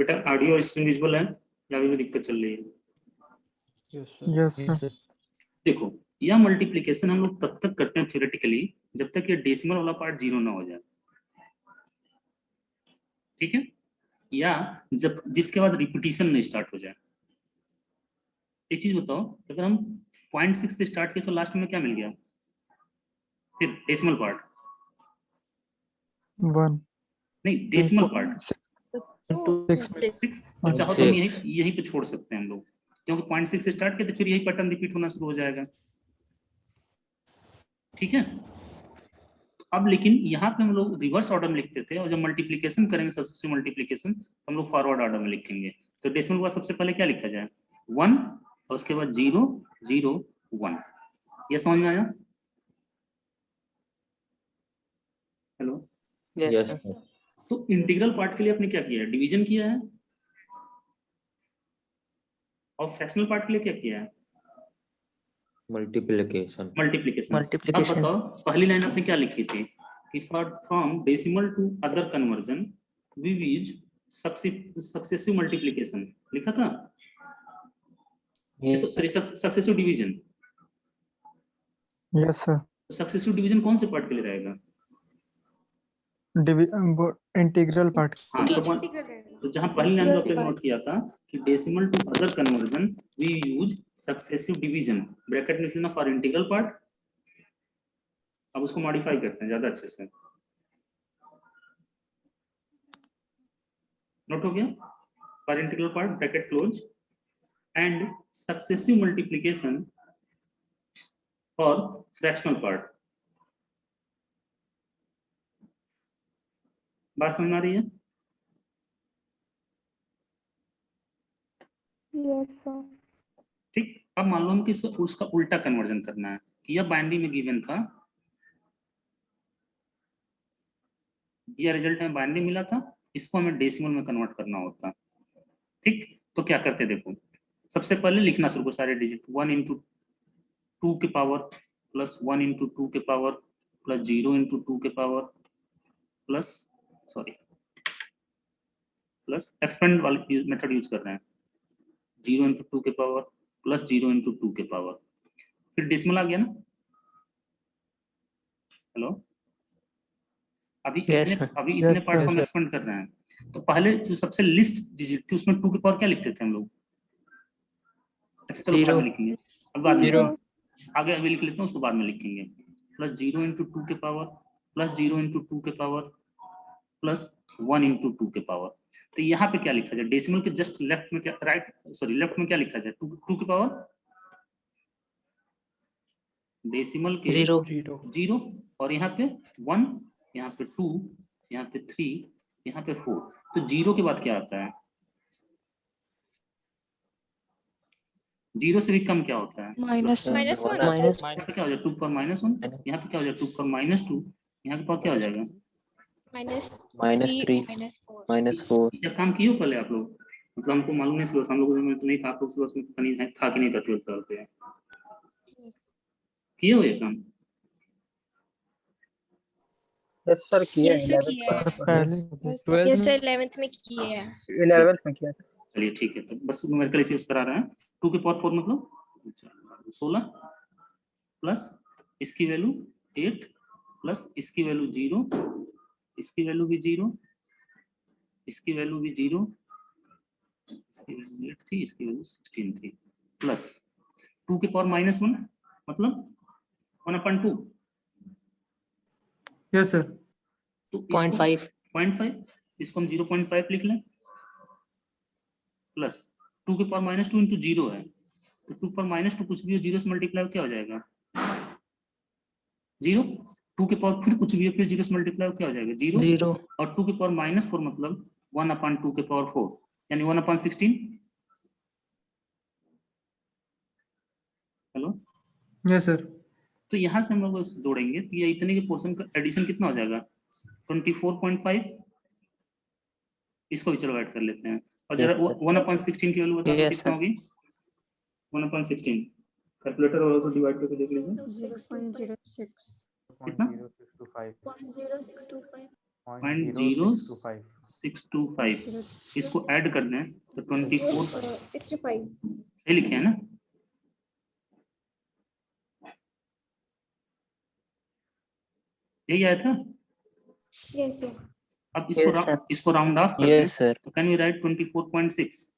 बेटा audio screen visual है या अभी भी दिक्कत चल रही है? Yes sir. देखो यह मल्टीप्लिकेशन हम लोग तब तक करते हैं थ्योरेटिकली जब तक ये डेसिमल वाला पार्ट 0 ना हो जाए, ठीक है, या जब जिसके बाद रिपीटिशन नहीं स्टार्ट हो जाए। एक चीज बताओ, अगर हम 0.6 से स्टार्ट किए तो लास्ट में क्या मिल गया? फिर डेसिमल पार्ट 1 नहीं, डेसिमल पार्ट 6 6। तो चाहो तो हम यहीं पे छोड़ सकते हैं हम लोग, क्योंकि 0.6 से स्टार्ट किए तो फिर यही पैटर्न रिपीट होना शुरू हो जाएगा, ठीक है। अब लेकिन यहाँ पे हम लोग रिवर्स ऑर्डर में लिखते थे, और जब मल्टीप्लिकेशन करेंगे सक्सेसिव मल्टीप्लिकेशन हम लोग फॉरवर्ड ऑर्डर में लिखेंगे। तो डेसिमल का सबसे पहले क्या लिखा जाए? 1, और उसके बाद 0 0 1। ये समझ में आया? Hello, yes. तो इंटीग्रल पार्ट के लिए आपने क्या किया है? डिवीजन किया है, और फ्रैक्शनल पार्ट के लिए क्या किया है? मल्टीप्लिकेशन। अब बताओ पहली लाइन आपने क्या लिखी थी कि from decimal to other conversion we use successive multiplication, लिखा था? Sorry, successive division. Yes sir. Successive division कौन से पार्ट के लिए रहेगा? Integral part. हाँ, तो जहाँ पहली लाइन में आपने नोट किया था कि decimal to other conversion we use successive division, bracket में लिखना फॉर इंटीग्रल पार्ट। अब उसको मॉडिफाई करते हैं ज्यादा अच्छे से, नोट हो गया? For integral part bracket close and successive multiplication for fractional part. बात समझ में आ रही है? ठीक। अब मान लो कि उसका उल्टा कन्वर्जन करना है कि यह बाइनरी में गिवन था, यह रिजल्ट में बाइनरी मिला था, इसको हमें डेसिमल में कन्वर्ट करना होता। ठीक, तो क्या करते देखो, सबसे पहले लिखना शुरू करो सारे डिजिट। 1 इंटू 2 के पावर प्लस 1 इंटू 2 के पावर प्लस 0 इंटू 2 के पावर प्लस प्लस एक्सपेंड वाली मेथड यूज कर रहे हैं, 0 इंटू 2 के पावर प्लस 0 इंटू 2 के पावर, फिर डेसिमल आ गया ना। हेलो, अभी इतने पार्ट को हम एक्सपेंड कर रहे हैं। तो पहले जो सबसे लिस्ट डिजिट थी उसमें 2 के पावर क्या लिखते थे हम लोग? अच्छा चलो बाद में लिखेंगे, अब बाद में आगे अभी लिख लेते हैं, उसको बाद में लिखेंगे। प्लस 0 इंटू 2 के पावर प्लस 0 इंटू 2 के पावर प्लस 1 इंटू 2 के पावर। तो यहाँ पे क्या लिखा जाए? डेसिमल के जस्ट लेफ्ट में क्या, लेफ्ट में क्या लिखा जाए? 2 के पावर, डेसिमल के 0, और यहाँ पे 1, यहाँ पे 2, यहाँ पे 3, यहाँ पे 4। तो 0 के बाद क्या आता है? 0 से भी कम क्या होता है? माइनस यहाँ पे क्या हो जाएगा? 2 पर -1, यहाँ पे क्या हो जाएगा? 2 पर -2, यहाँ के पास क्या हो जाएगा? -3 -4। क्या काम किए हो पहले आप लोग? मतलब हमको मालूम नहीं, सिलेबस हम लोग में तो नहीं था, आप लोग सिलेबस में पता नहीं था कि नहीं था 12th लेवल पे? किए हो ये काम? यस सर, किया है। 11th में किए हैं। 11th में किया था। चलिए ठीक है, तो बस न्यूमेरिकल इसी करा रहे हैं। 2 के पावर 4 मतलब 16 प्लस इसकी वैल्यू 8 प्लस इसकी वैल्यू 0, इसकी वैल्यू भी 0, इसकी वैल्यू भी 0, इसकी वैल्यू 8 थी, इसकी वैल्यू 16 थी, प्लस 2 के पावर -1 मतलब 1/2। Yes sir. तो 0.5, इसको हम 0.5 लिख लें, प्लस 2 के पावर -2 इंटू 0 है, तो 2 पर -2 कुछ भी हो, 0 से मल्टीप्लाई क्या हो जाएगा? 0। 2 के पावर फिर कुछ भी हो, फिर 0 से मल्टीप्लाई क्या हो जाएगा? 0। और 2 के पावर -4 मतलब 1/2 के पावर 4 यानी 1/16। Hello, yes sir. तो यहाँ से हम लोग जोड़ेंगे तो ये इतने के पोर्शन का एडिशन कितना हो जाएगा? 24.5। इसको भी चलो ऐड कर लेते हैं, और जरा 1/16 की वैल्यू बताओ कितना होगी? 1/16 कैलकुलेटर वाला तो डिवाइड करके देख लीजिए। 0.06 कितना? 10625 0.0625 इसको ऐड कर दें तो 24 सही लिखे हैं ना? यही आया था। Yes, sir. अब Yes, sir. इसको राउंड ऑफ करते Yes, sir. हैं तो can we write 24.6।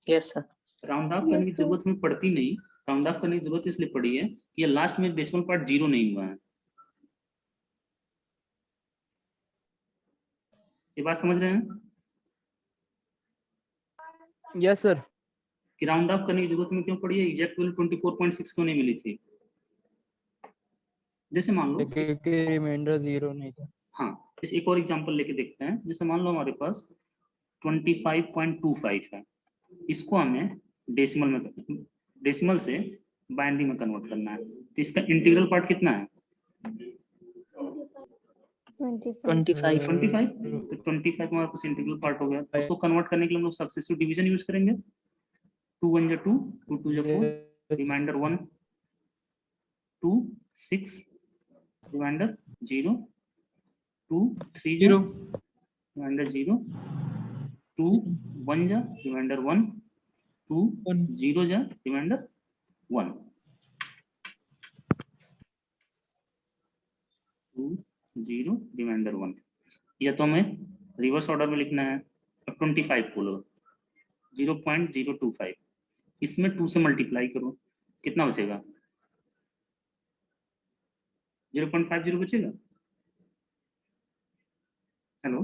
Yes, sir. Round off करने की जरूरत हमें पड़ती नहीं, राउंड ऑफ करने की जरूरत इसलिए पड़ी है कि ये लास्ट में डेसिमल पार्ट 0 नहीं हुआ है। ये बात समझ रहे हैं? Yes, sir. कि राउंड ऑफ करने की जरूरत में क्यों पड़ी है, एग्जैक्ट वैल्यू 24.6 क्यों नहीं मिली थी? जैसे मान लो क्योंकि रिमाइंडर 0 नहीं था। हाँ, इस एक और एग्जांपल लेके देखते हैं। जैसे मान लो हमारे पास 25.25 है, इसको हमें डेसिमल से बाइनरी में कन्वर्ट करना है, तो इसका इंटीग्रल पार्ट कितना है? 25. 25. 25। तो 25 हमारे पास इंटीग्रल पार्ट हो गया। उसको कन्वर्ट करने के लिए हम लोग सक्सेसिव डिवीजन यूज करेंगे। 2 1 जा 2, 2 2 जा 4, रिमाइंडर 1, 2 6, रिमाइंडर 0, 2 3 जा, रिमाइंडर 0, 2 1 जा, रिमाइंडर 1, 2 0 जा, रिमाइंडर 1, 2 0 रिमाइंडर 1। या तो हमें रिवर्स ऑर्डर में लिखना है। अब 25 बोलो 0.025, इसमें 2 से मल्टीप्लाई करो, कितना बचेगा? 0.50 बचेगा। Hello,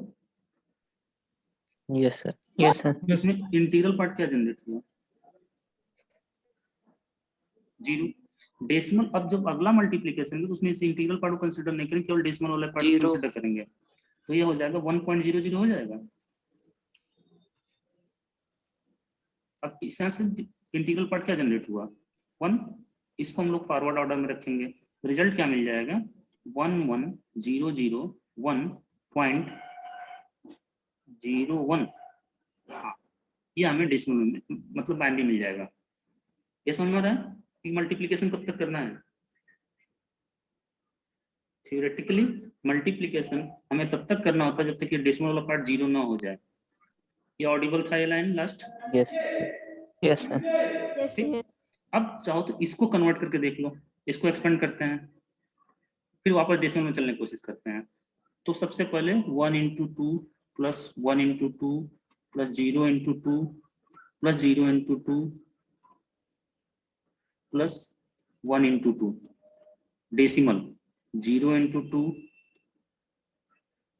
Yes, sir. Yes, sir. इसमें इंटीग्रल पार्ट क्या जनरेट हुआ? 0। डेसिमल, अब जब अगला मल्टीप्लिकेशन है तो उसमें इस इंटीग्रल पार्ट को कंसीडर नहीं करेंगे, केवल डेसिमल वाला पार्ट Zero. कंसीडर करेंगे, तो ये हो जाएगा 1.00 हो जाएगा। अब इस तरह से इंटीग्रल पार्ट क्या जनरेट हुआ? 1। इसको हम लोग फॉरवर्ड ऑर्डर में रखेंगे, रिजल्ट क्या मिल जाएगा? 11001.01। हाँ, ये हमें डेसिमल में मतलब बाइनरी मिल जाएगा। ये समझ में आ रहा है कि मल्टीप्लिकेशन कब तक करना है? थ्योरेटिकली मल्टीप्लिकेशन हमें तब तक करना होता है जब तक ये डेसिमल वाला पार्ट 0 ना हो जाए। ये ऑडिबल था ये line last? Yes, sir. Yes, sir. Yes, sir. अब चाहो तो इसको कन्वर्ट करके देख लो, इसको एक्सपेंड करते हैं, फिर वापस डेसिमल में चलने की कोशिश करते हैं। तो सबसे पहले 1 × 2 plus 1 × 2 plus 0 × 2 plus 0 × 2 plus 1 × 2, decimal 0 × 2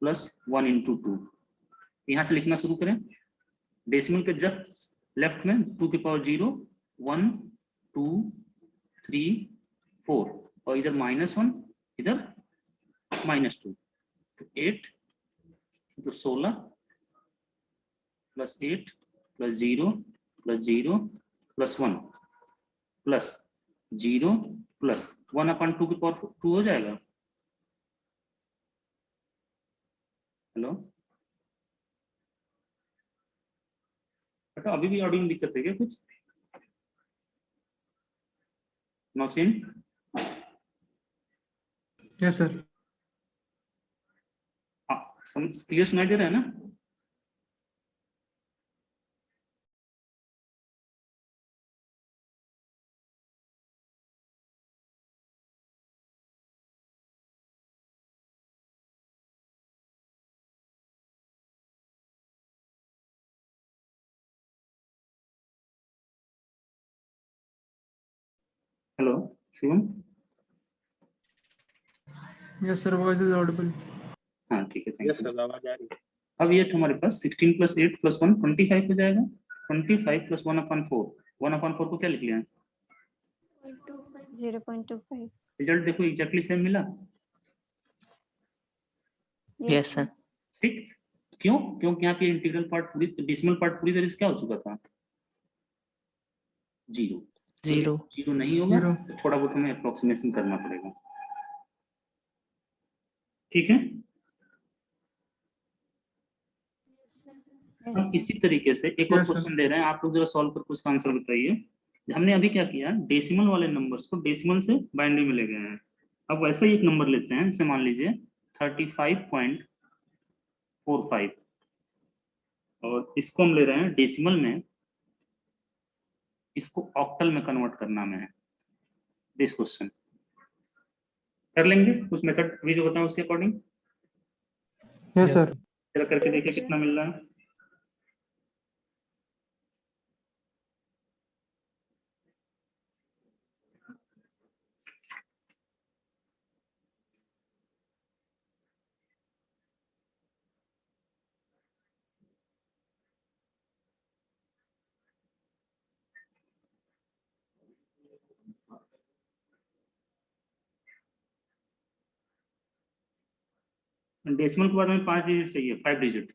plus 1 × 2। यहाँ से लिखना शुरू करें। डेसिमल के जस्ट लेफ्ट में 2 की पावर 0, 1 2 3 4 और इधर -1, इधर -2, तो 8 मतलब 16 plus 8 plus 0 plus 0 plus 1 plus 0 plus 1/2 की पावर 2 हो जाएगा। हेलो, बेटा अभी भी ऑडियो में दिक्कत है क्या कुछ? नौसीन? Yes, sir. हाँ, समझ क्लियर सुनाई दे रहा है ना? Hello Shivam? Yes, sir. Voice is audible. हाँ ठीक है, थैंक यू। आवाज आ रही है। अब ये हमारे पास 16 + 8 + 1 25 हो जाएगा। 25 + 1/4, 1/4 को क्या लिख लिया? 0.25. रिजल्ट देखो एग्जैक्टली सेम मिला। Yes, sir. ठीक, क्यों? क्योंकि यहाँ पे इंटीग्रल पार्ट पूरी डेसिमल पार्ट पूरी तरह से क्या हो चुका था? 0। 0 नहीं होगा तो थोड़ा बहुत हमें अप्रोक्सीमेशन करना पड़ेगा। ठीक है, हम इसी तरीके से एक और Yes, sir. क्वेश्चन दे रहे हैं, आप लोग जरा सॉल्व करके उसका आंसर बताइए। हमने अभी क्या किया, डेसिमल वाले नंबर्स को डेसिमल से बाइनरी में ले गए हैं। अब वैसे ही एक नंबर लेते हैं, जैसे मान लीजिए 35.45 और इसको हम ले रहे हैं डेसिमल में, इसको ऑक्टल में कन्वर्ट करना में है दिस क्वेश्चन। कर लेंगे कुछ मेथड अभी जो बताऊं उसके अकॉर्डिंग? Yes sir. जरा करके देखिए कितना मिल रहा है। डेसिमल के बाद हमें 5 डिजिट चाहिए, 5 डिजिट।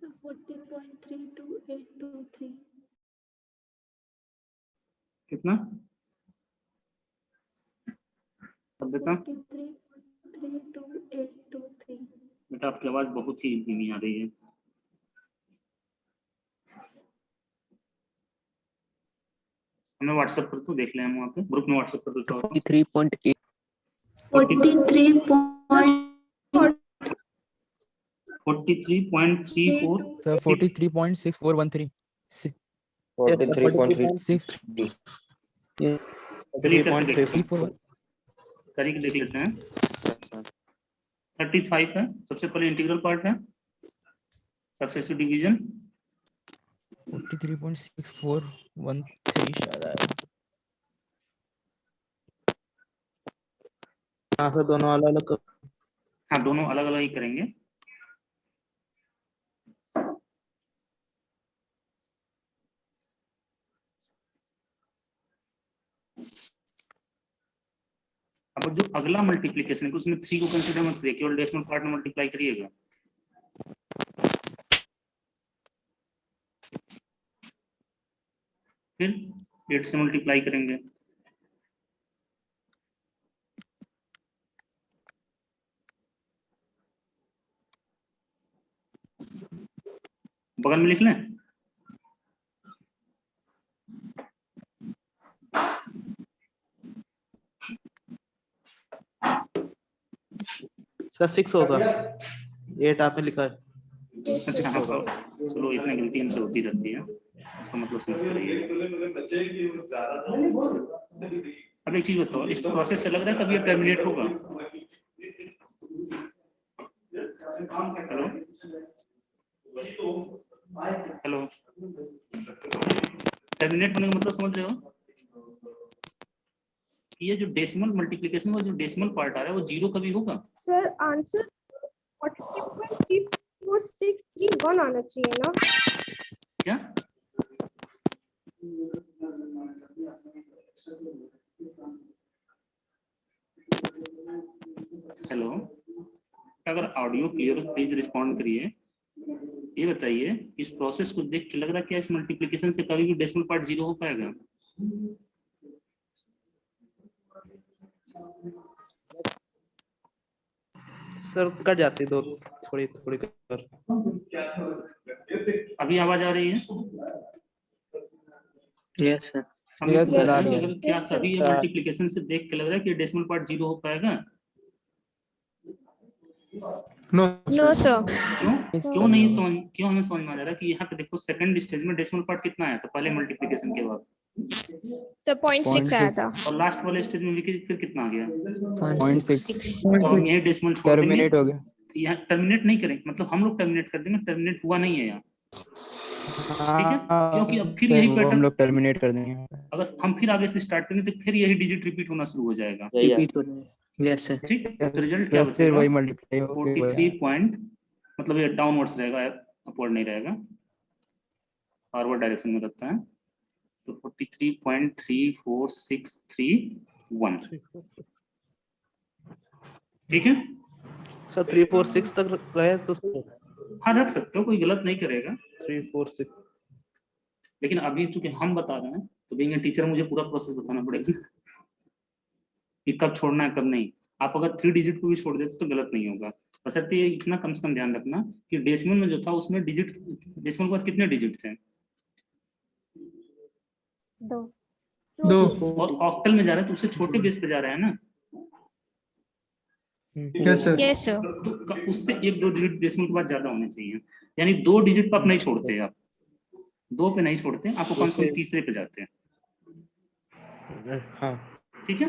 So 14.3283. कितना सभ्यता? 43.32823. बेटा आपकी आवाज बहुत ही धीमी आ रही है। हमें व्हाट्सएप पर तो देख लें, हम वहाँ पे ग्रुप में व्हाट्सएप पर तो 43.8 43.34 सर 43.6413. 43.6 चलिए करके देखते हैं, 341. करके देख लेते हैं। 35 है, सबसे पहले इंटीग्रल पार्ट है, सक्सेसिव डिवीजन 43.6413 शायद आया। हाँ सर, दोनों अलग अलग। हाँ दोनों अलग अलग ही करेंगे। अब जो अगला मल्टीप्लिकेशन है उसमें 3 को कंसीडर मत करिए, केवल डेसिमल पार्ट में मल्टीप्लाई करिएगा। फिर 8 से मल्टीप्लाई करेंगे, बगल में लिख लें। सर 6 होगा, 8 आपने लिखा है। अच्छा हाँ, चलो इतनी गलती हमसे होती रहती है, उसका मतलब समझ करिए। अब एक चीज बताओ, इस प्रोसेस से लग रहा है कभी ये टर्मिनेट होगा? हेलो हेलो, टर्मिनेट होने का मतलब समझ रहे हो? ये जो डेसिमल मल्टीप्लिकेशन का जो डेसिमल पार्ट आ रहा है वो 0 कभी होगा? सर आंसर 43.3461 आना चाहिए ना? क्या? हेलो, अगर ऑडियो क्लियर हो प्लीज रिस्पॉन्ड करिए। ये बताइए इस प्रोसेस को देख के लग रहा है क्या इस मल्टीप्लिकेशन से कभी भी डेसिमल पार्ट 0 हो पाएगा? सर कट जाती दो थोड़ी थोड़ी कर। अभी आवाज आ रही है? Yes sir. हम Yes, sir, आ रही है। अगर क्या कभी ये मल्टीप्लिकेशन से देख के लग रहा है कि डेसिमल पार्ट 0 हो पाएगा? No no sir. क्यों नहीं समझ, क्यों हमें समझ में आ रहा है कि यहाँ पे देखो सेकंड स्टेज में डेसिमल पार्ट कितना आया था पहले मल्टीप्लिकेशन के बाद? सर 0.6 आया था। और लास्ट वाले स्टेज में फिर कितना आ गया? 0.6 तो हम यही डेसिमल छोड़ देंगे, टर्मिनेट हो गया। यहाँ टर्मिनेट नहीं करेंगे, मतलब हम लोग टर्मिनेट कर देंगे, टर्मिनेट हुआ नहीं है यहाँ, ठीक है, क्योंकि अब फिर यही हम पैटर्न, लोग टर्मिनेट कर देंगे। अगर हम फिर आगे से स्टार्ट करेंगे तो फिर यही डिजिट रिपीट होना शुरू हो जाएगा, रिपीट हो रहा है। Yes sir. ठीक। तो रिजल्ट क्या फिर बचेगा? वही मल्टीप्लाई होके 43 पॉइंट, मतलब ये डाउनवर्ड्स रहेगा, अपवर्ड नहीं रहेगा, फॉरवर्ड डायरेक्शन में रहता है। तो 43.34631, ठीक है। सर 3 4 6 तक रहे तो हाँ रख सकते हो, कोई गलत नहीं करेगा, 3 4 6। लेकिन अभी चूंकि हम बता रहे हैं तो बीइंग ए टीचर मुझे पूरा प्रोसेस बताना पड़ेगा कि कब छोड़ना है कब नहीं। आप अगर 3 डिजिट को भी छोड़ देते तो गलत नहीं होगा, बशर्ते ये इतना कम से कम ध्यान रखना कि डेसिमल में जो था उसमें डिजिट, डेसिमल के बाद कितने डिजिट थे? 2। और ऑक्टल में जा रहा है तो उससे छोटे बेस पे जा रहा है ना, यस सर। Yes sir. तो उससे 1-2 डिजिट डेसिमल के बाद ज्यादा होने चाहिए, यानी 2 डिजिट पर आप नहीं छोड़ते, आप 2 पे नहीं छोड़ते, आपको कम से कम तीसरे पे जाते हैं, हाँ ठीक है।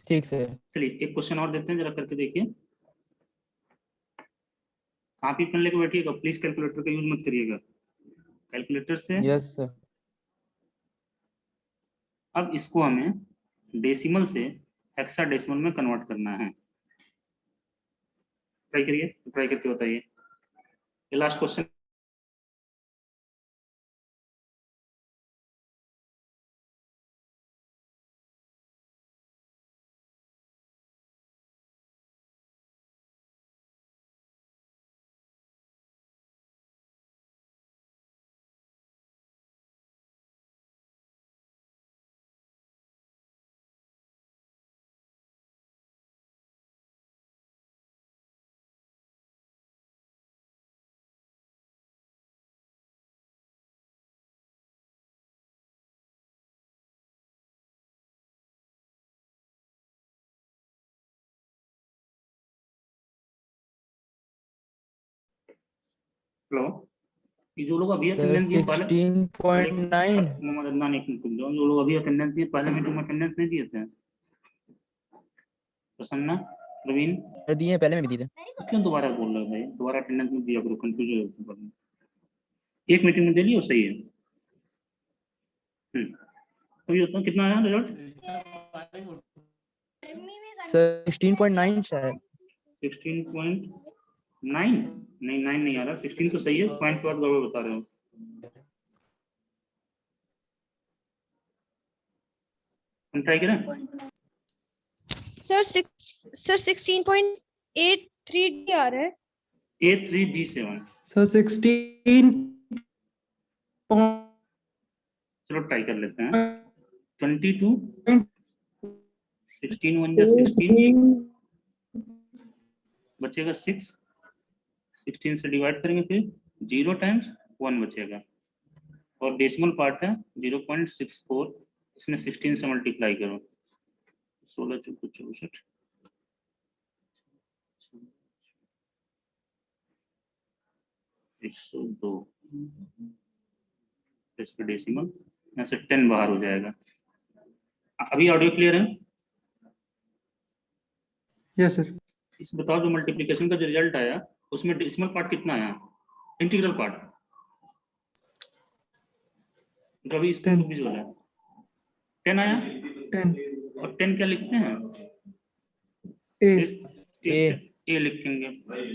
ठीक सर। चलिए एक क्वेश्चन और देते हैं, जरा करके देखिए। आप ही पेन लेके बैठिएगा, प्लीज कैलकुलेटर का यूज मत करिएगा, कैलकुलेटर से। Yes sir. अब इसको हमें डेसिमल से हेक्साडेसिमल में कन्वर्ट करना है, ट्राई करिए, ट्राई करके बताइए। ये लास्ट क्वेश्चन, हेलो, ये जो लोग अभी सर अटेंडेंस दिए पहले, 16.9 मोहम्मद अदनान एक मिनट रुक जाओ, जो लोग अभी अटेंडेंस दिए पहले मीटिंग में अटेंडेंस नहीं दिए थे, प्रसन्ना, प्रवीण, दिए हैं, पहले में भी दिए थे। तो क्यों दोबारा बोल रहे हो भाई? दोबारा अटेंडेंस में दिया करो, कंफ्यूज हो जाओ। एक मीटिंग में दे लियो, सही है। अभी होता कितना आया रिजल्ट? सर 16.9 शायद। 16.9? नहीं 9 नहीं आ रहा, 16 तो सही है, पॉइंट के बाद गड़बड़ बता रहे हो। हम ट्राई करें? सर 16.83 आ रहा है। A3D7, सर 16 चलो ट्राई कर लेते हैं। 22, 16 1 जा 16, बचेगा 6, 16 से डिवाइड करेंगे, फिर 0 टाइम्स 1 बचेगा, और डेसिमल पार्ट है 0.64, इसमें 16 से मल्टीप्लाई करो, 16 चौको 64, 102, इसका डेसिमल यहाँ से 10 बाहर हो जाएगा। अभी ऑडियो क्लियर है? Yes sir. इस बताओ, जो मल्टीप्लिकेशन का जो रिजल्ट आया उसमें डेसिमल पार्ट कितना आया, इंटीग्रल पार्ट, जो अभी इसका विजुअल है 10 आया। 10 और 10 क्या लिखते हैं? ए लिखेंगे,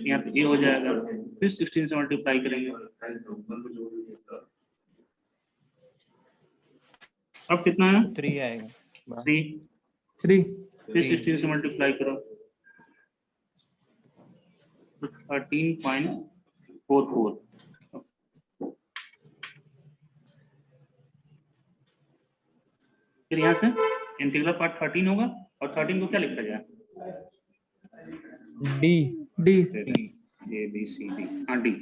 यहाँ पे ए हो जाएगा, फिर 16 से मल्टीप्लाई करेंगे, अब कितना है? 3 आएगा। 3, फिर 16 से मल्टीप्लाई करो, 13.44, फिर यहाँ से इंटीग्रल पार्ट 13 होगा, और 13 को क्या लिखा जाए? D A B C D, हाँ डी,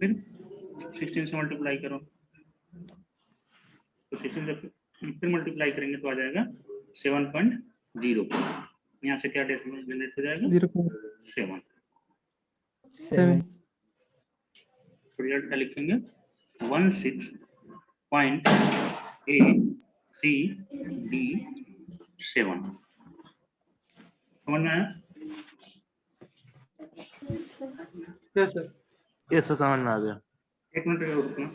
फिर 16 से मल्टीप्लाई करो, तो 16 से फिर मल्टीप्लाई करेंगे तो आ जाएगा 7.0, यहाँ से क्या डेसिमल जनरेट हो जाएगा? 7। 7। तो रिजल्ट क्या लिखेंगे 16.8C-D7 समझ में आया? Yes sir. ये सब समझ में आ गया। एक मिनट रुकना।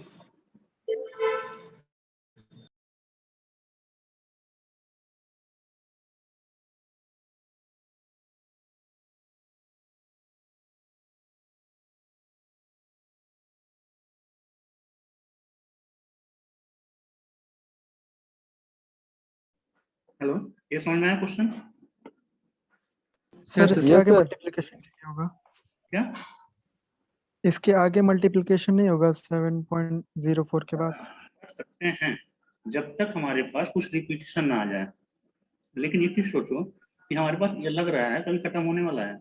हेलो, ये समझ में आया क्वेश्चन? सर इसके आगे मल्टीप्लिकेशन नहीं होगा? क्या इसके आगे मल्टीप्लिकेशन नहीं होगा 7.04 के बाद? कर सकते हैं जब तक हमारे पास कुछ रिपीटिशन ना आ जाए। लेकिन ये चीज सोचो कि हमारे पास ये लग रहा है कभी खत्म होने वाला है।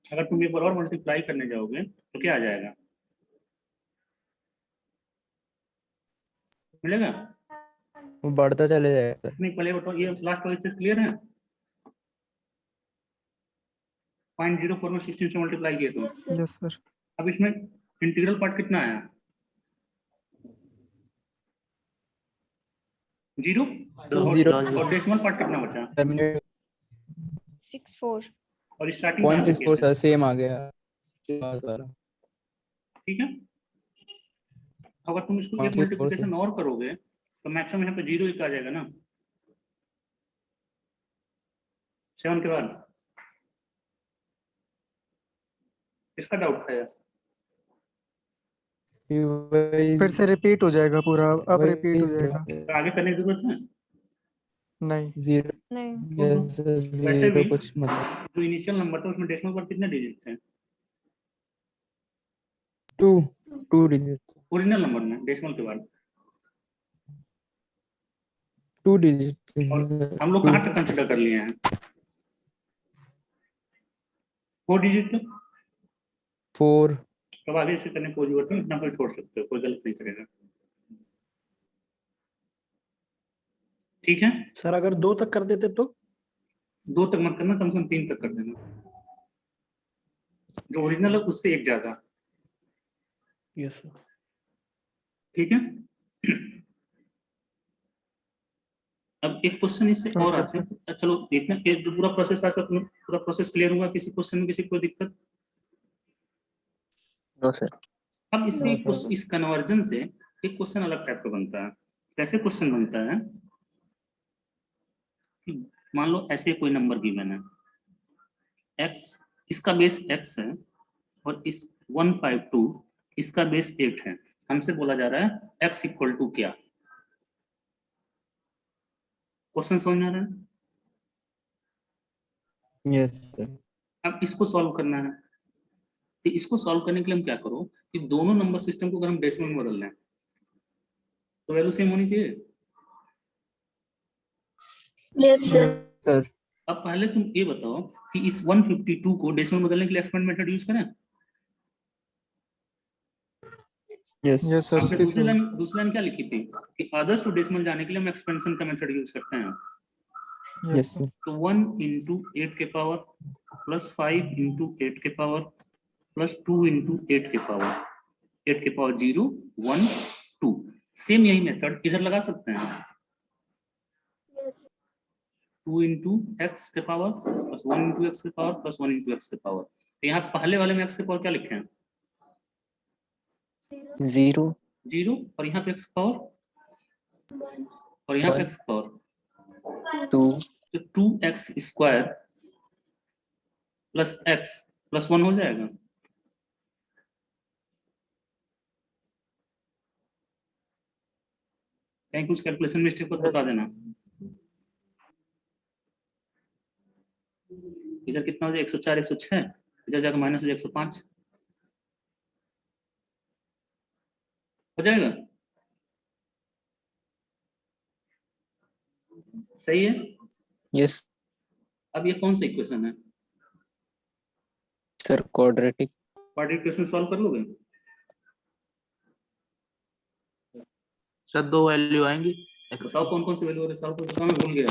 अगर तुम एक बार और मल्टीप्लाई करने जाओगे तो क्या आ जाएगा? मिलेगा? वो बढ़ता चले जाएगा सर। नहीं, पहले बताओ ये लास्ट वाली चीज क्लियर है? 0.04 में 16 से मल्टीप्लाई किए तो यस सर। अब इसमें इंटीग्रल पार्ट कितना आया? 0 और डेसिमल पार्ट कितना बचा? 6.4 और स्टार्टिंग 0.64 सर सेम आ गया। ठीक है। अगर तुम इसको एक मल्टीप्लिकेशन और करोगे तो मैक्सिमम यहाँ पे 0 ही आ जाएगा ना 7 के बाद। इसका डाउट है? फिर से रिपीट हो जाएगा पूरा। अब रिपीट हो जाएगा। तो आगे करने की जरूरत है? नहीं 0 नहीं। वैसे भी कुछ मतलब जो इनिशियल नंबर था उसमें डेसिमल पर कितने डिजिट थे? 2 डिजिट। ओरिजिनल नंबर में डेसिमल के बाद 2 डिजिट। और हम लोग कहाँ तक कंसिडर कर लिए हैं? 4 डिजिट। 4। तो आगे इसे करने की कोई जरूरत नहीं, इतना कोई छोड़ सकते हो, कोई गलत नहीं करेगा। ठीक है सर अगर 2 तक कर देते तो? 2 तक मत करना, कम से कम 3 तक कर देना। जो ओरिजिनल है उससे एक ज्यादा। Yes sir. ठीक है। अब एक क्वेश्चन इससे और आते हैं। चलो देखना कि जो पूरा प्रोसेस आता है पूरा प्रोसेस क्लियर हुआ? किसी क्वेश्चन में किसी को दिक्कत? No sir. अब इससे इस कन्वर्जन से एक क्वेश्चन अलग टाइप का बनता है। कैसे क्वेश्चन बनता है कि मान लो ऐसे कोई नंबर गिवन है x, इसका बेस x है और इस 152 इसका बेस 8 है। हमसे बोला जा रहा है x इक्वल टू क्या? क्वेश्चन समझ में आ रहा है? Yes sir. अब इसको सॉल्व करना है। तो इसको सॉल्व करने के लिए हम क्या करो कि दोनों नंबर सिस्टम को अगर हम डेसिमल में बदल लें तो वैल्यू सेम होनी चाहिए। Yes sir. अब पहले तुम ये बताओ कि इस 152 को डेसिमल में बदलने के लिए एक्सपेंड मेथड यूज करें? Yes sir. आपने दूसरी लाइन क्या लिखी थी कि अदर्स टू डेसिमल जाने के लिए हम एक्सपेंशन का मेथड यूज करते हैं। Yes sir. तो 1 into 8 के पावर प्लस 5 into 8 के पावर प्लस 2 into 8 के पावर 0 1 2। सेम यही मेथड इधर लगा सकते हैं। 2 into x के पावर प्लस 1 into x के पावर प्लस 1 into x के पावर। तो यहाँ पहले वाले में x के पावर क्या लिखे हैं? 0 और यहाँ पे x पावर और यहाँ पे x पावर 2। तो 2x square plus x plus 1 हो जाएगा। कहीं कुछ कैलकुलेशन मिस्टेक को बता देना। इधर कितना हो जाए 104 106, इधर जाकर माइनस हो जाए 105 हो जाएगा। सही है। यस अब ये कौन सा इक्वेशन है? Sir quadratic. इक्वेशन सॉल्व कर लोगे? सर 2 वैल्यू आएंगी। बताओ कौन कौन सी वैल्यू है सॉल्व कर बताओ, मैं भूल गया।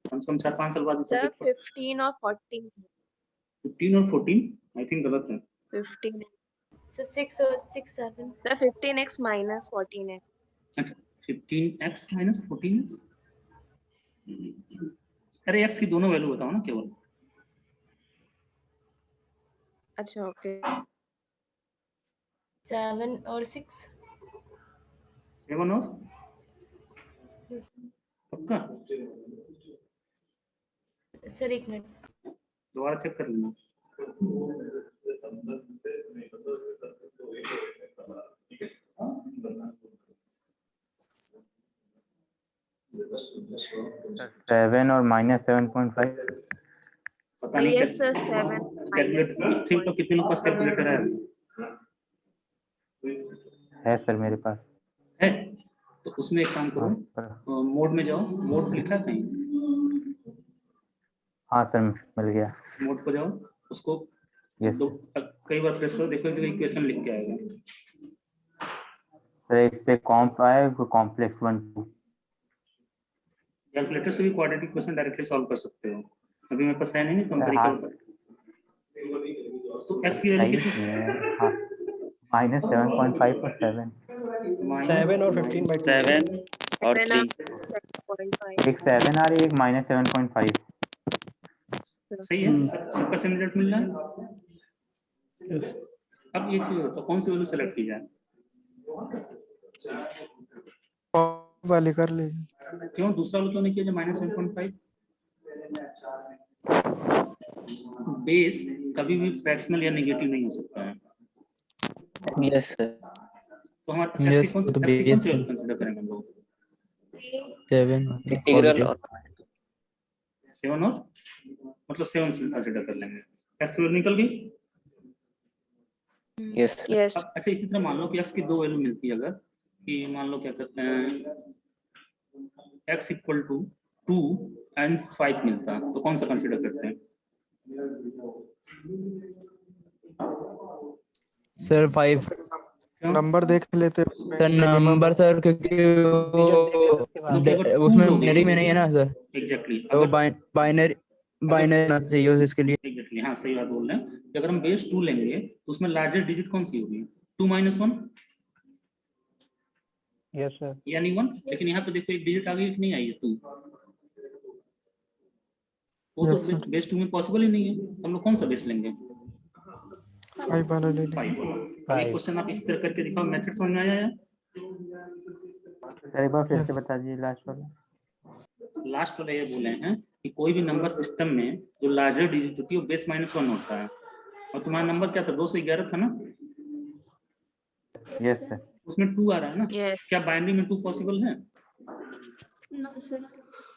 कम से कम 4-5 साल बाद सर 15 और 14। 15 और 14 आई थिंक गलत है। 15. So 6 or 6, 7. The 15x minus 14x. अच्छा 15x माइनस 14x। अरे x की दोनों वैल्यू बताओ ना केवल। अच्छा ओके 7 और 6। 7 और पक्का? सर एक मिनट। दोबारा चेक कर लेना। सेवन और -7.5। पता नहीं yes sir 7 कैलकुलेटर ठीक तो कितने लोग पास कैलकुलेटर है सर मेरे पास। है? तो उसमें एक काम करो, मोड में जाओ। मोड लिखा है कहीं? हाँ सर मिल गया। मोड पर जाओ, उसको यस कई बार प्रेस करो, देखो जो इक्वेशन लिख के आएगा। सर इस पे कॉम्प आया, कॉम्प्लेक्स 1 2। कैलकुलेटर से भी क्वाड्रेटिक इक्वेशन डायरेक्टली सॉल्व कर सकते हो। अभी मेरे पास है नहीं तो हम तरीका बता। तो x की वैल्यू कितनी है? हाँ -7.5 और 7। 7 और 15/2। 7 और 3। 7.5 एक 7 आ रही है, एक -7.5। सही है, सबका सेम रिजल्ट मिल रहा है। Yes. अब ये चीज तो कौन सी वैल्यू सेलेक्ट की जाए? वाली कर ली। क्यों दूसरा वाला तो नहीं किया जो -7.5? बेस कभी भी फ्रैक्शनल या नेगेटिव नहीं हो सकता है। Yes sir. तो हमारे पास x कौन सी वैल्यू कंसीडर करेंगे हम लोग? 7 इंटीग्रल और 7 और मतलब 7 से कंसीडर कर लेंगे। x वैल्यू निकल गई। यस yes अच्छा इसी तरह मान लो कि x की दो वैल्यू मिलती है, अगर कि मान लो क्या कहते हैं x इक्वल टू 2 एंड 5 मिलता है, तो कौन सा कंसीडर करते हैं? सर 5 क्यों? नंबर देख लेते सर नंबर सर क्योंकि वो उसमें बाइनरी में नहीं है ना सर, एग्जैक्टली तो बाइनरी ना चाहिए इसके लिए। एग्जैक्टली हाँ सही बात बोल रहे हैं कि अगर हम बेस 2 लेंगे तो उसमें लार्जेस्ट डिजिट कौन सी होगी? 2 - 1 Yes sir. यानी 1। लेकिन यहाँ पे देखो एक डिजिट आ गई कि नहीं आई है 2। वो Yes, तो sir. बेस 2 में पॉसिबल ही नहीं है। हम लोग कौन सा बेस लेंगे? 5 वाला ले लेंगे। 5 वाला। अब ये क्वेश्चन आप इस तरह करके दिखाओ, मेथड समझ में आया? सर एक बार फिर से Yes. बता दीजिए लास्ट वाला। लास्ट वाला ये बोले हैं कि कोई भी नंबर सिस्टम में जो लार्जर डिजिट होती है वो बेस -1 होता है। और तुम्हारा नंबर क्या था? 2 से 11 था ना? Yes sir. उसमें 2 आ रहा है ना? yes क्या बाइनरी में 2 पॉसिबल है? No sir.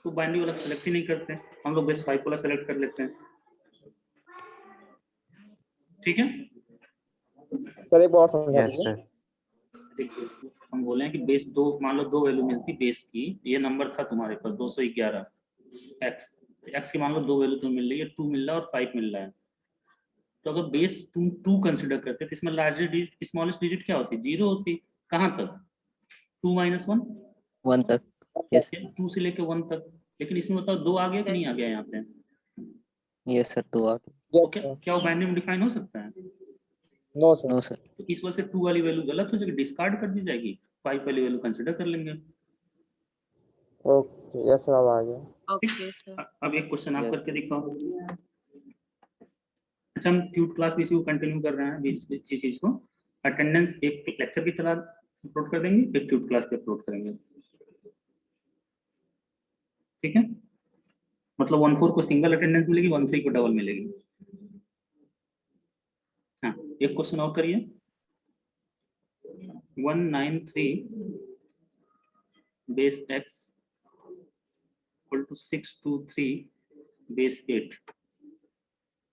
तो बाइनरी वाला सेलेक्ट ही नहीं करते, हम लोग बेस 5 वाला सेलेक्ट कर लेते हैं। ठीक है सर एक और समझा यस दीजिए। सर। देखिए, हम बोले हैं कि बेस 2 मान लो 2 वैल्यू मिलती बेस की। ये नंबर था तुम्हारे पास 211 x। x की मान लो 2 वैल्यू तुम्हें मिल रही है, 2 मिल रहा है और 5 मिल रहा है। तो अगर बेस 2 कंसिडर करते तो इसमें लार्जेस्ट डिजिट स्मॉलेस्ट डिजिट क्या होती? 0 होती। कहाँ तक? 2 - 1 1 तक। यस 2 से लेके 1 तक। लेकिन इसमें बताओ 2 आ गया कि नहीं आ गया यहाँ पे? यस सर 2 आ तो क्या वो बाइनरी में डिफाइन हो सकता है? No sir. No sir. तो इस वजह से 2 वाली वैल्यू गलत हो जाएगी, डिस्कार्ड कर दी जाएगी। 5 वाली वैल्यू कंसिडर कर लेंगे। ओके यस सर अब आ गया। okay sir अब एक क्वेश्चन आप Yes. करके दिखाओ। अच्छा हम ट्यूट क्लास भी इसी को कंटिन्यू कर रहे हैं इसी चीज को। अटेंडेंस एक लेक्चर की तरह अपलोड कर देंगे, एक ट्यूट क्लास पे अपलोड करेंगे। ठीक है, मतलब 1/4 को सिंगल अटेंडेंस मिलेगी, 1/3 को डबल मिलेगी। हाँ एक क्वेश्चन और करिए। 193 base x equal to 623 base 8।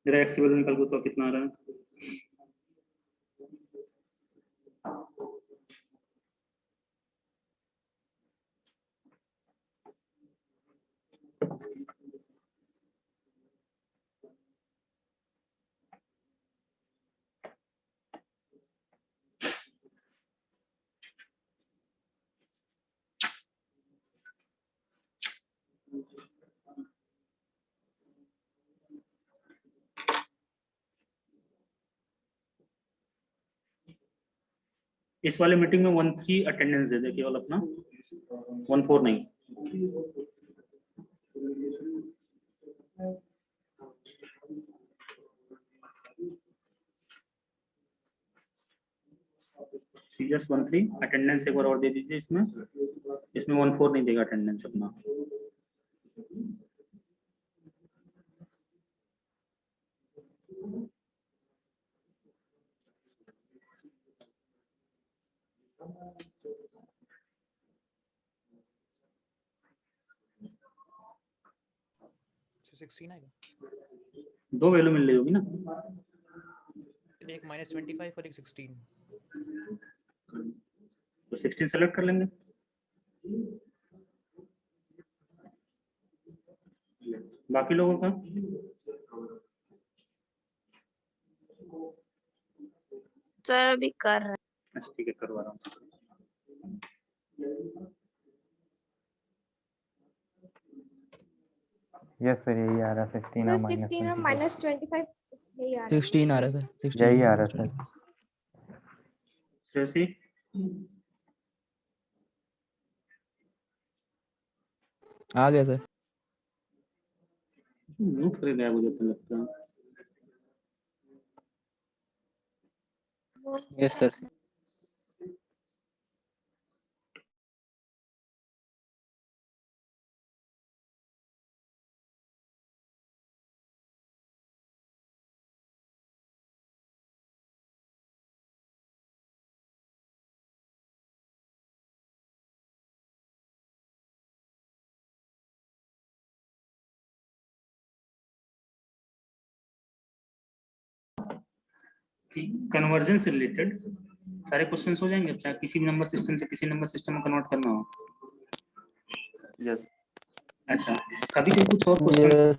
जरा x की वैल्यू निकाल दो तो कितना आ रहा है? इस वाले मीटिंग में 13 अटेंडेंस दे दे केवल अपना, 14 नहीं। जस्ट 13 अटेंडेंस एक बार और दे दीजिए इसमें 14 नहीं देगा अटेंडेंस अपना। दो वैल्यू मिल रही होगी ना, एक -25 और एक 16। तो 16 सेलेक्ट कर लेंगे। बाकी लोगों का सर अभी कर रहे हैं। अच्छा ठीक है, करवा रहा हूँ। यस सर, यही आ रहा है 16 और 16 और -25 यही आ रहा है। 16 आ रहा था, 16 यही आ रहा है सर। जैसे आ गया सर। म्यूट कर गया मुझे तो लगता है। Yes sir. कन्वर्जन से रिलेटेड सारे क्वेश्चंस हो जाएंगे, चाहे किसी भी नंबर सिस्टम से किसी नंबर सिस्टम में कन्वर्ट करना हो। यस। अच्छा, कभी कभी कुछ और क्वेश्चंस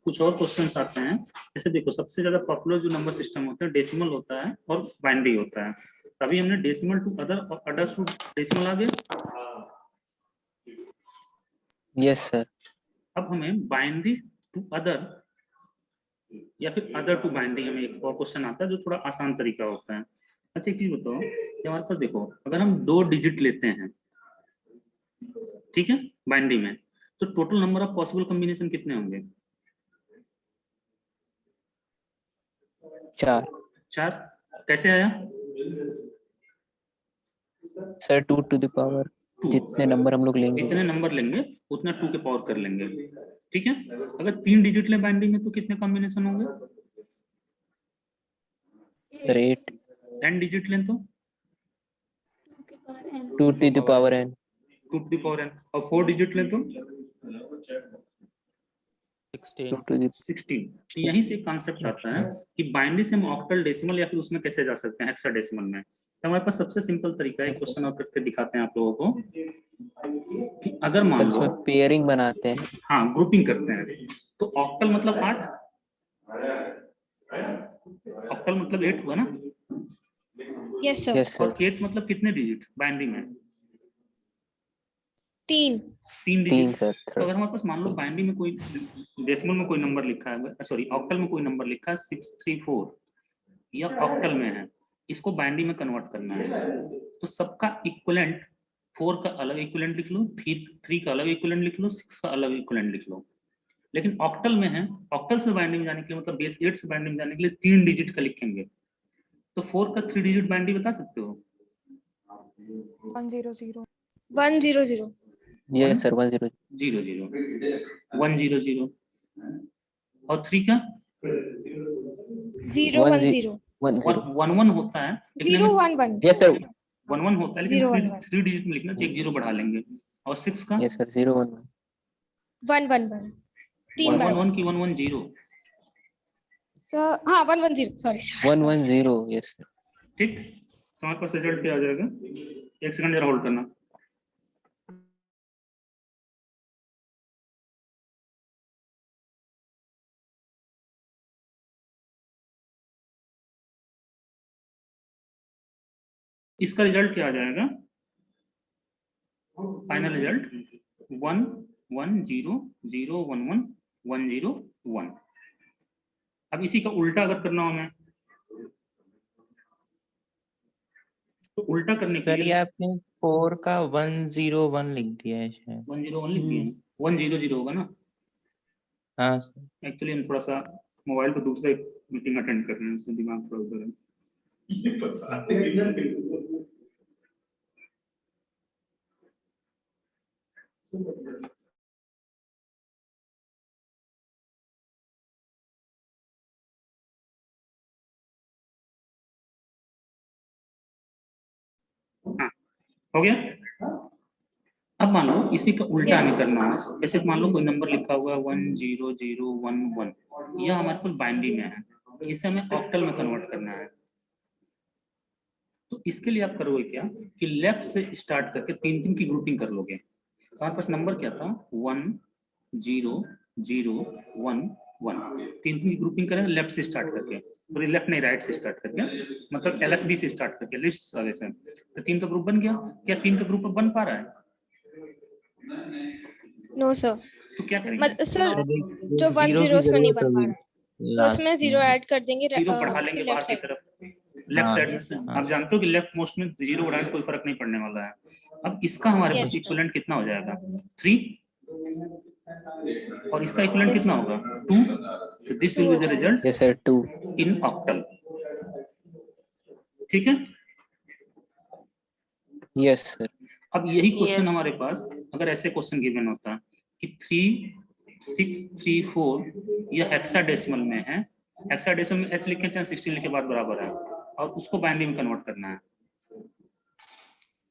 कुछ और क्वेश्चंस आते हैं। जैसे देखो, सबसे ज्यादा पॉपुलर जो नंबर सिस्टम होता है डेसिमल होता है और बाइनरी होता है। तभी हमने डेसिमल टू अदर और अदर टू डेसिमल आ गया। Yes sir. अब हमें बाइनरी टू अदर या फिर अदर टू बाइनरी, हमें एक और क्वेश्चन आता है जो थोड़ा आसान तरीका होता है। अच्छा एक चीज बताओ कि हमारे पास देखो, अगर हम 2 डिजिट लेते हैं, ठीक है, बाइनरी में, तो total number of possible combination कितने होंगे? 4। कैसे आया सर 2 टू द पावर, 2। जितने नंबर हम लोग लेंगे जितने नंबर लेंगे उतना 2 के पावर कर लेंगे, ठीक है। अगर 3 डिजिट ले बाइनरी में तो कितने कॉम्बिनेशन होंगे? सर 8। 10 डिजिट लें तो 2 to the power n। 2 to the power n। और 4 डिजिट लें तो 16। तो यहीं से कॉन्सेप्ट आता है कि बाइनरी से हम ऑक्टल, डेसिमल या फिर उसमें कैसे जा सकते हैं हेक्साडेसिमल में। तो हमारे पास सबसे सिंपल तरीका है, क्वेश्चन और करके दिखाते हैं आप लोगों को कि अगर मान लो पेयरिंग बनाते हैं। हाँ, ग्रुपिंग करते हैं। तो ऑक्टल मतलब 8, ऑक्टल मतलब 8 हुआ ना। Yes sir. यस और सर। 8 मतलब कितने डिजिट बाइनरी में? 3 3 3 डिजिट। सर। तो अगर हमारे पास मान लो बाइनरी में कोई डेसिमल में कोई नंबर लिखा है, सॉरी ऑक्टल में कोई नंबर लिखा है 634 या ऑक्टल में है, इसको बाइनरी में कन्वर्ट करना है, तो सबका इक्विवेलेंट 4 का अलग इक्विवेलेंट लिख लो, 3 का अलग इक्विवेलेंट लिख लो, 6 का अलग इक्विवेलेंट लिख लो। लेकिन ऑक्टल में है, ऑक्टल से बाइनरी में जाने के लिए मतलब बेस 8 से बाइनरी में जाने के लिए 3 डिजिट का लिखेंगे। तो 4 का 3 डिजिट बाइनरी बता सकते हो? 100 यस सर। 100 0 100 और 3 का 0 1 0 1 1 होता है, 0 1 1। Yes sir. 1 1 होता है, लेकिन 3 डिजिट में लिखना तो 1 0 बढ़ा लेंगे। और 6 का यस सर। 0 1 1 1 1 3 1 बार 1 की 1 1 0। सर हाँ 1 1 0 सॉरी 1 1 0। Yes sir. ठीक, तो हमारे पास रिजल्ट क्या आ जाएगा? एक सेकंड जरा होल्ड करना। इसका रिजल्ट क्या आ जाएगा? Final result 1 1 0 0 1 1 1 0 1। अब इसी का उल्टा अगर करना हो हमें, तो उल्टा करने के सर ये लिए आपने 4 का 101 लिख दिया है शायद। 101 लिख दिए 100 होगा ना। हाँ सर। एक्चुअली हम थोड़ा सा मोबाइल पे दूसरा एक मीटिंग अटेंड कर रहे हैं, उससे दिमाग थोड़ा उधर है। हाँ, हो गया। अब मान लो इसी का उल्टा हमें करना है। जैसे मान लो कोई नंबर लिखा हुआ है 10011, यह हमारे पास बाइनरी में है, इसे हमें ऑक्टल में कन्वर्ट करना है। तो इसके लिए आप करोगे क्या कि लेफ्ट से स्टार्ट करके 3 की ग्रुपिंग कर लोगे। तो हमारे पास नंबर क्या था 10011, 3 की ग्रुपिंग करें लेफ्ट से स्टार्ट करके, तो लेफ्ट नहीं राइट से स्टार्ट करके, मतलब LSB से स्टार्ट करके लिस्ट आगे से। तो 3 का ग्रुप बन गया। क्या 3 का ग्रुप बन पा रहा है? No sir. तो क्या करेंगे? सर जो 10 में नहीं बन पा रहा, तो उसमें 0 ऐड कर देंगे। 0 बढ़ा लेंगे बाहर की तरफ, लेफ्ट साइड में। आप जानते हो कि लेफ्ट मोस्ट में 0 बढ़ाने से कोई फर्क नहीं पड़ने वाला है। अब इसका हमारे पास इक्विवेलेंट कितना हो जाएगा 3, और इसका इक्विवेलेंट कितना होगा 2। तो this will be the result yes sir 2 in octal. ठीक है। Yes sir. अब यही क्वेश्चन Yes. हमारे पास अगर ऐसे क्वेश्चन गिवन होता कि 3634 यह हेक्साडेसिमल में है, हेक्साडेसिमल में h लिखे चाहे 16 लिखे बाद बराबर है, और उसको बाइनरी में कन्वर्ट करना है।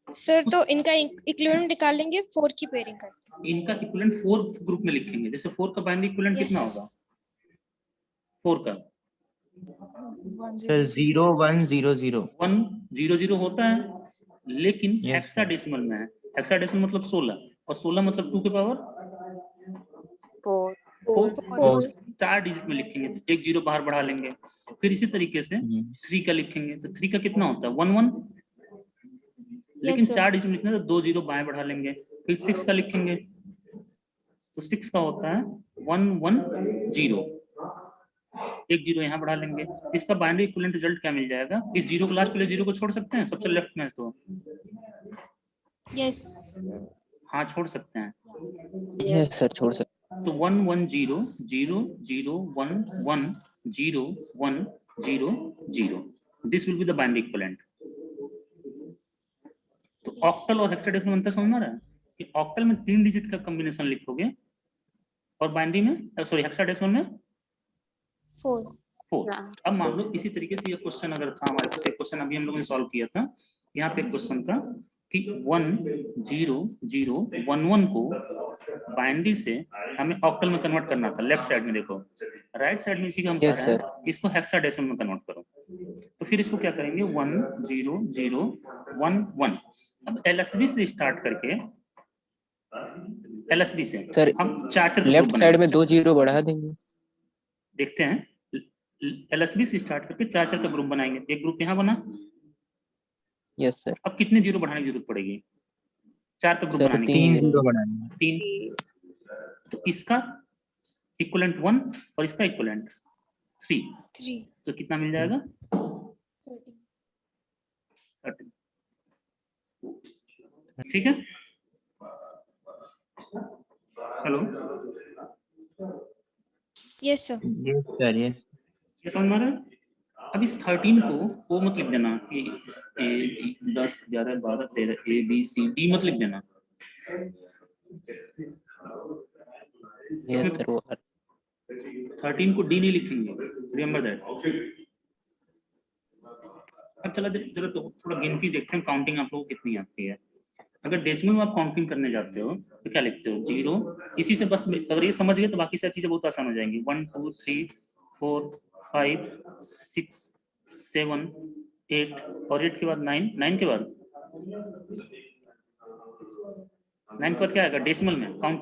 सर तो इनका इक्विवेलेंट निकाल लेंगे 4 की पेयरिंग करके। इनका इक्विवेलेंट 4 ग्रुप में लिखेंगे। जैसे 4 का बाइनरी इक्विवेलेंट Yes, कितना sir. होगा 4 का? सर 0100 100 होता है, लेकिन Yes, हेक्साडेसिमल में है। हेक्साडेसिमल मतलब 16, और 16 मतलब 2 के पावर 4. 4। Four. 4 डिजिट में लिखेंगे तो 1 0 बाहर बढ़ा लेंगे। फिर इसी तरीके से 3 का लिखेंगे तो 3 का कितना होता है 11, लेकिन sir. 4 डिजिट में लिखना है तो 2 0 बाएं बढ़ा लेंगे। फिर 6 का लिखेंगे तो 6 का होता है 110, 1 0 यहाँ बढ़ा लेंगे। इसका बाइनरी इक्विवेलेंट रिजल्ट क्या मिल जाएगा? इस 0 को लास्ट वाले 0 को छोड़ सकते हैं, सबसे लेफ्ट में तो यस हाँ छोड़ सकते हैं। यस सर छोड़ सकते। तो 110, 0 0 1 1 0 1 0 0, this will be the binary equivalent. तो ऑक्टल और हेक्साडेसिमल में अंतर समझ में आ रहा है कि ऑक्टल में 3 डिजिट का कॉम्बिनेशन लिखोगे और बाइनरी में सॉरी हेक्साडेसिमल में 4। 4। अब मान लो इसी तरीके से ये क्वेश्चन अगर था हमारे पास, एक क्वेश्चन अभी हम लोगों ने सॉल्व किया था। यहाँ पे एक क्वेश्चन था कि 10011 को बाइनरी से हमें ऑक्टल में कन्वर्ट करना था। लेफ्ट साइड में देखो, राइट साइड में इसी का हम कर Yes, रहे हैं, इसको हेक्साडेसिमल में कन्वर्ट करो। तो फिर इसको क्या करेंगे 10011। अब LSB से स्टार्ट करके, LSB से सर हम 4 लेफ्ट साइड में 2 0 बढ़ा देंगे। देखते हैं। LSB से स्टार्ट करके 4 का ग्रुप बनाएंगे। एक ग्रुप यहाँ बना। Yes sir. अब कितने 0 बढ़ाने की जरूरत पड़ेगी 4 का ग्रुप सर बनाने की? 3 0 बनाना। 3। तो इसका इक्विवेलेंट 1 और इसका इक्विवेलेंट 3, तो कितना मिल जाएगा 30। ठीक है। Hello, yes sir. Yes sir, yes. ये समझ में आ रहा है? अब इस 13 को वो मत लिख देना कि 10 11 12 13 ABCD मत लिख देना। यस सर वो 13 को D नहीं लिखेंगे, रिमेंबर दैट। अब चला जरा तो थोड़ा गिनती देखते हैं, काउंटिंग आप लोगों को कितनी आती है। अगर डेसिमल में आप काउंटिंग करने जाते हो तो क्या लिखते हो 0, इसी से बस अगर ये समझ गए तो बाकी सारी चीजें बहुत आसान हो जाएंगी। 1 2 3 4 5 6 7 8, और 8 के बाद 9, 9 के बाद क्या आएगा डेसिमल में काउंट